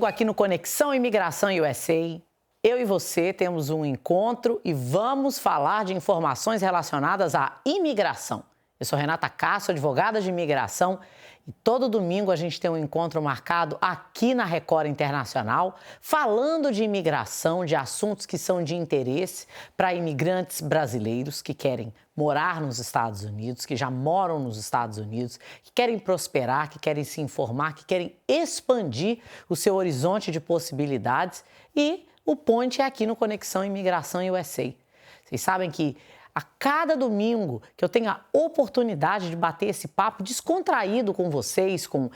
domingo aqui no Conexão Imigração USA, eu e você temos um encontro e vamos falar de informações relacionadas à imigração. Eu sou Renata Castro, advogada de imigração, e todo domingo a gente tem um encontro marcado aqui na Record Internacional, falando de imigração, de assuntos que são de interesse para imigrantes brasileiros que querem morar nos Estados Unidos, que já moram nos Estados Unidos, que querem prosperar, que querem se informar, que querem expandir o seu horizonte de possibilidades. E o Ponte é aqui no Conexão Imigração USA. Vocês sabem que a cada domingo que eu tenho a oportunidade de bater esse papo descontraído com vocês, com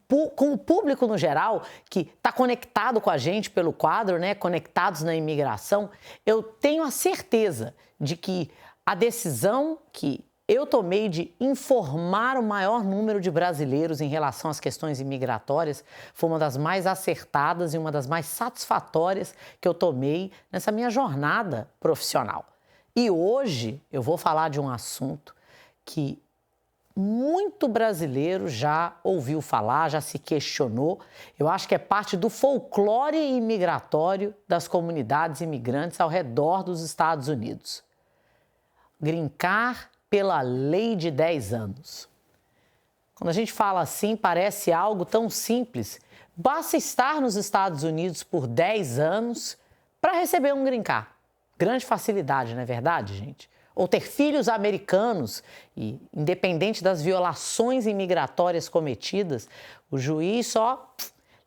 o público no geral, que está conectado com a gente pelo quadro, né, Conectados na Imigração, eu tenho a certeza de que a decisão que eu tomei de informar o maior número de brasileiros em relação às questões imigratórias foi uma das mais acertadas e uma das mais satisfatórias que eu tomei nessa minha jornada profissional. E hoje eu vou falar de um assunto que muito brasileiro já ouviu falar, já se questionou. Eu acho que é parte do folclore imigratório das comunidades imigrantes ao redor dos Estados Unidos. Green Card pela lei de 10 anos. Quando a gente fala assim, parece algo tão simples. Basta estar nos Estados Unidos por 10 anos para receber um green card. Grande facilidade, não é verdade, gente? Ou ter filhos americanos e, independente das violações imigratórias cometidas, o juiz só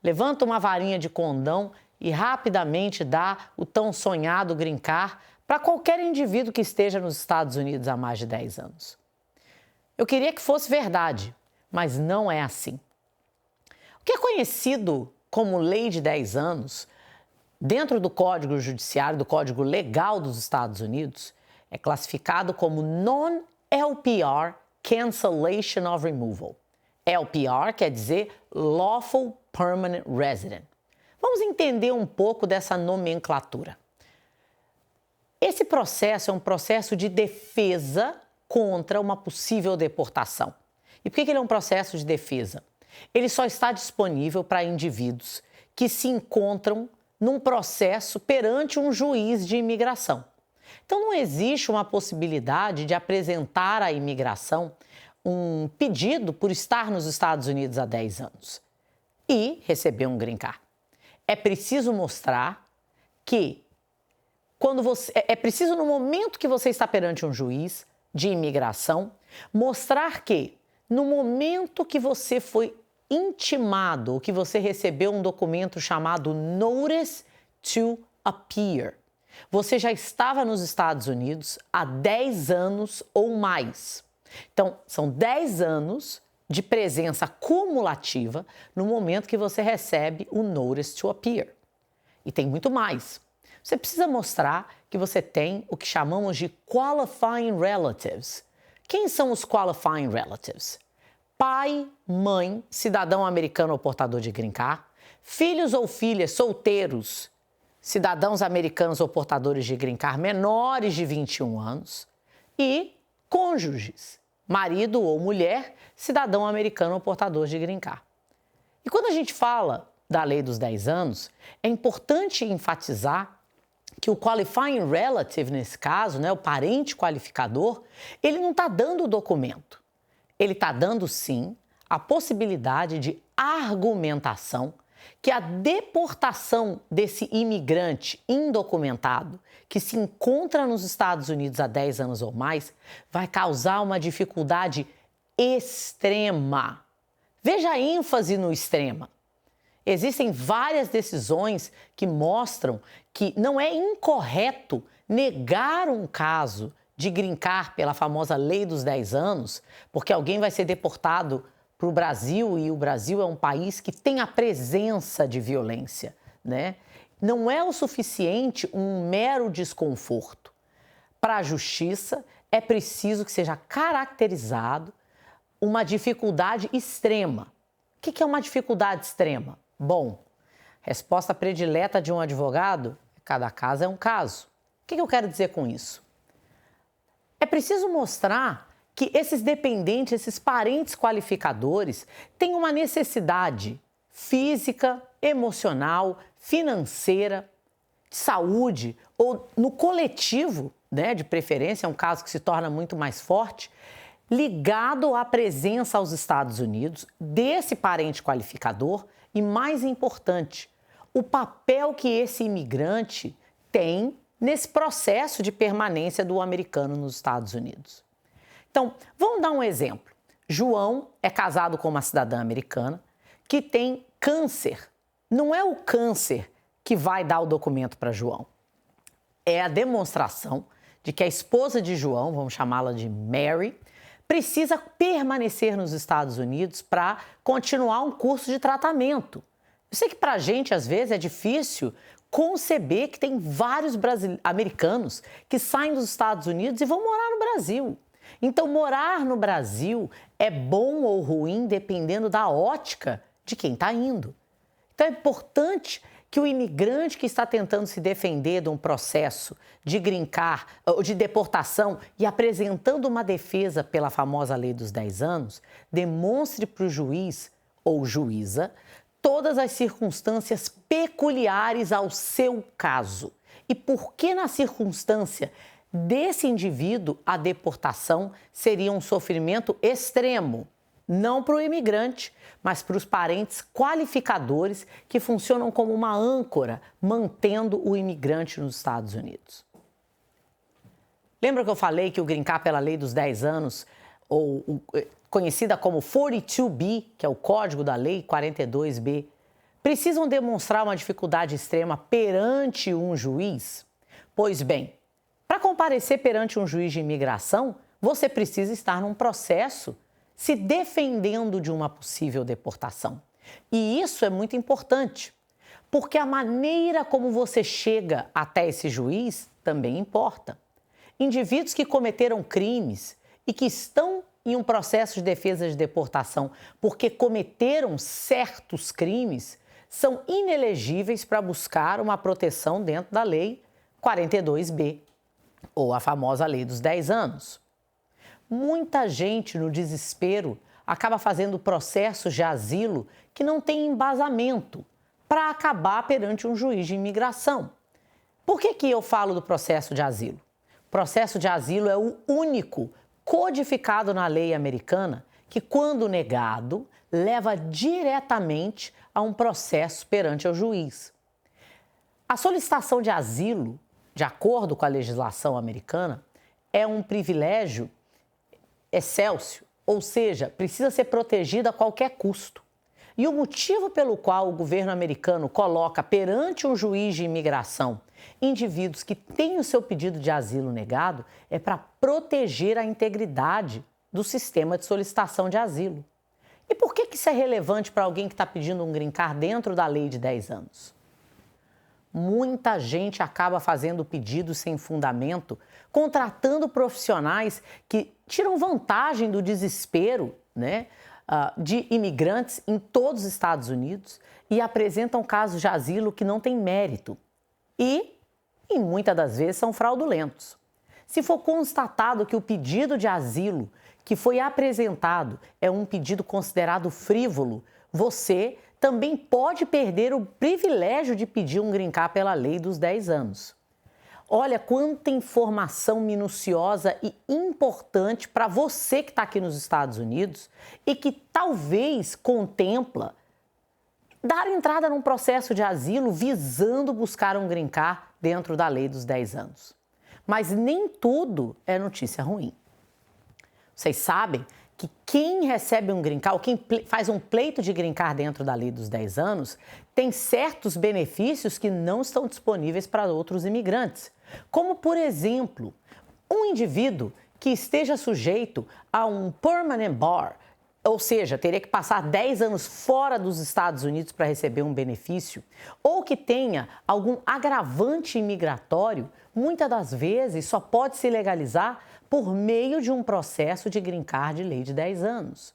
levanta uma varinha de condão e rapidamente dá o tão sonhado green card para qualquer indivíduo que esteja nos Estados Unidos há mais de 10 anos. Eu queria que fosse verdade, mas não é assim. O que é conhecido como lei de 10 anos, dentro do Código Judiciário, do Código Legal dos Estados Unidos, é classificado como Non-LPR Cancellation of Removal. LPR quer dizer Lawful Permanent Resident. Vamos entender um pouco dessa nomenclatura. Esse processo é um processo de defesa contra uma possível deportação. E por que ele é um processo de defesa? Ele só está disponível para indivíduos que se encontram num processo perante um juiz de imigração. Então, não existe uma possibilidade de apresentar à imigração um pedido por estar nos Estados Unidos há 10 anos e receber um green card. É preciso mostrar que é preciso, no momento que você está perante um juiz de imigração, mostrar que, no momento que você foi intimado, ou que você recebeu um documento chamado Notice to Appear, você já estava nos Estados Unidos há 10 anos ou mais. Então, são 10 anos de presença cumulativa no momento que você recebe o Notice to Appear. E tem muito mais. Você precisa mostrar que você tem o que chamamos de Qualifying Relatives. Quem são os Qualifying Relatives? Pai, mãe, cidadão americano ou portador de green card, filhos ou filhas solteiros, cidadãos americanos ou portadores de green card menores de 21 anos e cônjuges, marido ou mulher, cidadão americano ou portador de green card. E quando a gente fala da lei dos 10 anos, é importante enfatizar que o qualifying relative, nesse caso, né, o parente qualificador, ele não está dando o documento. Ele está dando, sim, a possibilidade de argumentação que a deportação desse imigrante indocumentado que se encontra nos Estados Unidos há 10 anos ou mais vai causar uma dificuldade extrema. Veja a ênfase no extrema. Existem várias decisões que mostram que não é incorreto negar um caso de green card pela famosa lei dos 10 anos, porque alguém vai ser deportado para o Brasil e o Brasil é um país que tem a presença de violência, né? Não é o suficiente um mero desconforto. Para a justiça, é preciso que seja caracterizado uma dificuldade extrema. O que é uma dificuldade extrema? Bom, resposta predileta de um advogado, cada caso é um caso. O que eu quero dizer com isso? É preciso mostrar que esses dependentes, esses parentes qualificadores, têm uma necessidade física, emocional, financeira, saúde ou no coletivo, né, de preferência, é um caso que se torna muito mais forte, ligado à presença aos Estados Unidos desse parente qualificador e, mais importante, o papel que esse imigrante tem nesse processo de permanência do americano nos Estados Unidos. Então, vamos dar um exemplo. João é casado com uma cidadã americana que tem câncer. Não é o câncer que vai dar o documento para João. É a demonstração de que a esposa de João, vamos chamá-la de Mary, precisa permanecer nos Estados Unidos para continuar um curso de tratamento. Eu sei que para a gente, às vezes, é difícil conceber que tem vários americanos que saem dos Estados Unidos e vão morar no Brasil. Então, morar no Brasil é bom ou ruim dependendo da ótica de quem está indo. Então, é importante que o imigrante que está tentando se defender de um processo de green card, ou de deportação e apresentando uma defesa pela famosa lei dos 10 anos, demonstre para o juiz ou juíza todas as circunstâncias peculiares ao seu caso. E por que na circunstância desse indivíduo a deportação seria um sofrimento extremo? Não para o imigrante, mas para os parentes qualificadores que funcionam como uma âncora, mantendo o imigrante nos Estados Unidos. Lembra que eu falei que o green card pela lei dos 10 anos, ou conhecida como 42B, que é o código da lei 42B, precisam demonstrar uma dificuldade extrema perante um juiz? Pois bem, para comparecer perante um juiz de imigração, você precisa estar num processo se defendendo de uma possível deportação. E isso é muito importante, porque a maneira como você chega até esse juiz também importa. Indivíduos que cometeram crimes e que estão em um processo de defesa de deportação porque cometeram certos crimes são inelegíveis para buscar uma proteção dentro da lei 42B, ou a famosa lei dos 10 anos. Muita gente, no desespero, acaba fazendo processos de asilo que não têm embasamento para acabar perante um juiz de imigração. Por que eu falo do processo de asilo? O processo de asilo é o único codificado na lei americana que, quando negado, leva diretamente a um processo perante o juiz. A solicitação de asilo, de acordo com a legislação americana, é um privilégio excelsio, ou seja, precisa ser protegida a qualquer custo. E o motivo pelo qual o governo americano coloca perante um juiz de imigração indivíduos que têm o seu pedido de asilo negado é para proteger a integridade do sistema de solicitação de asilo. E por que isso é relevante para alguém que está pedindo um green card dentro da lei de 10 anos? Muita gente acaba fazendo pedidos sem fundamento, contratando profissionais que tiram vantagem do desespero, de imigrantes em todos os Estados Unidos e apresentam casos de asilo que não têm mérito e muitas das vezes, são fraudulentos. Se for constatado que o pedido de asilo que foi apresentado é um pedido considerado frívolo, você também pode perder o privilégio de pedir um green card pela lei dos 10 anos. Olha quanta informação minuciosa e importante para você que está aqui nos Estados Unidos e que talvez contempla dar entrada num processo de asilo visando buscar um green card dentro da lei dos 10 anos. Mas nem tudo é notícia ruim. Vocês sabem que quem recebe um green card, ou quem faz um pleito de green card dentro da lei dos 10 anos, tem certos benefícios que não estão disponíveis para outros imigrantes. Como, por exemplo, um indivíduo que esteja sujeito a um permanent bar, ou seja, teria que passar 10 anos fora dos Estados Unidos para receber um benefício, ou que tenha algum agravante imigratório, muitas das vezes só pode se legalizar por meio de um processo de green card de lei de 10 anos.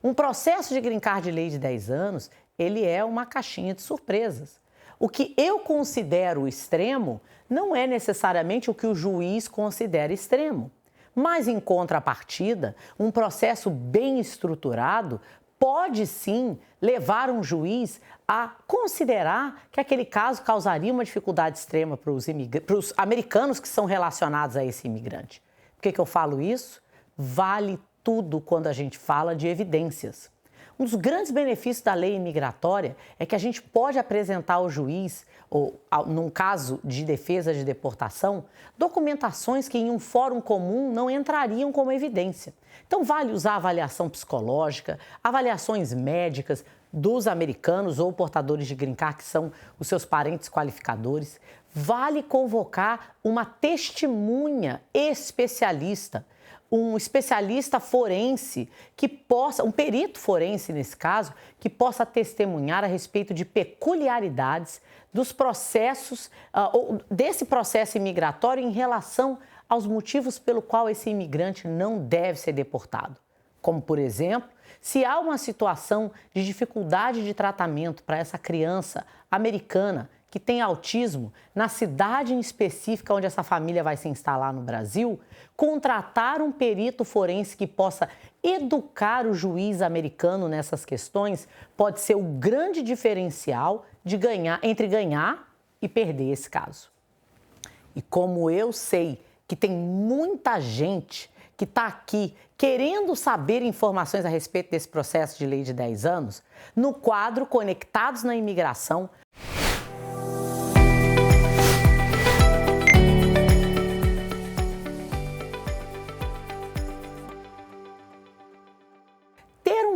Um processo de green card de lei de 10 anos, ele é uma caixinha de surpresas. O que eu considero extremo não é necessariamente o que o juiz considera extremo. Mas, em contrapartida, um processo bem estruturado pode sim levar um juiz a considerar que aquele caso causaria uma dificuldade extrema para os americanos que são relacionados a esse imigrante. Por que eu falo isso? Vale tudo quando a gente fala de evidências. Um dos grandes benefícios da lei imigratória é que a gente pode apresentar ao juiz, ou num caso de defesa de deportação, documentações que em um fórum comum não entrariam como evidência. Então vale usar avaliação psicológica, avaliações médicas dos americanos ou portadores de green card, que são os seus parentes qualificadores. Vale convocar uma testemunha especialista, um especialista forense que possa, um perito forense nesse caso, que possa testemunhar a respeito de peculiaridades dos processos, desse processo imigratório em relação aos motivos pelo qual esse imigrante não deve ser deportado. Como, por exemplo, se há uma situação de dificuldade de tratamento para essa criança americana que tem autismo, na cidade em específica onde essa família vai se instalar no Brasil, contratar um perito forense que possa educar o juiz americano nessas questões pode ser o grande diferencial de entre ganhar e perder esse caso. E como eu sei que tem muita gente que está aqui querendo saber informações a respeito desse processo de lei de 10 anos, no quadro Conectados na Imigração,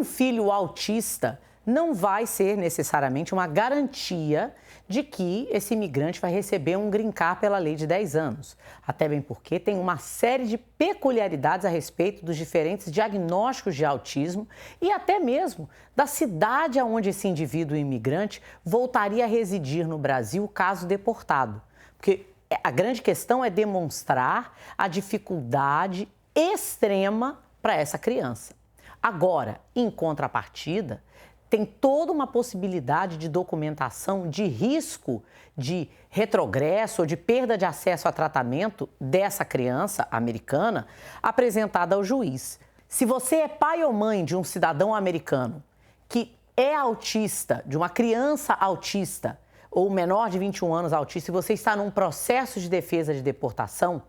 um filho autista não vai ser necessariamente uma garantia de que esse imigrante vai receber um green card pela lei de 10 anos. Até bem porque tem uma série de peculiaridades a respeito dos diferentes diagnósticos de autismo e até mesmo da cidade aonde esse indivíduo imigrante voltaria a residir no Brasil caso deportado. Porque a grande questão é demonstrar a dificuldade extrema para essa criança. Agora, em contrapartida, tem toda uma possibilidade de documentação de risco de retrogresso ou de perda de acesso a tratamento dessa criança americana apresentada ao juiz. Se você é pai ou mãe de um cidadão americano que é autista, de uma criança autista ou menor de 21 anos autista, e você está num processo de defesa de deportação,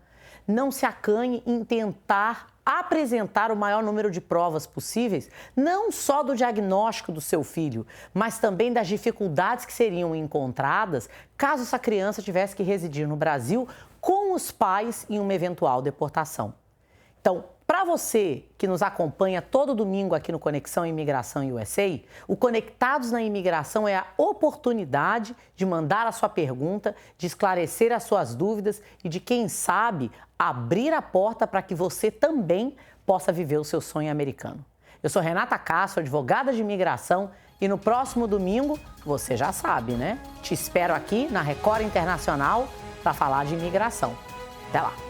não se acanhe em tentar apresentar o maior número de provas possíveis, não só do diagnóstico do seu filho, mas também das dificuldades que seriam encontradas caso essa criança tivesse que residir no Brasil com os pais em uma eventual deportação. Então, para você que nos acompanha todo domingo aqui no Conexão Imigração USA, o Conectados na Imigração é a oportunidade de mandar a sua pergunta, de esclarecer as suas dúvidas e de, quem sabe, abrir a porta para que você também possa viver o seu sonho americano. Eu sou Renata Castro, advogada de imigração, e no próximo domingo, você já sabe, né? Te espero aqui na Record Internacional para falar de imigração. Até lá!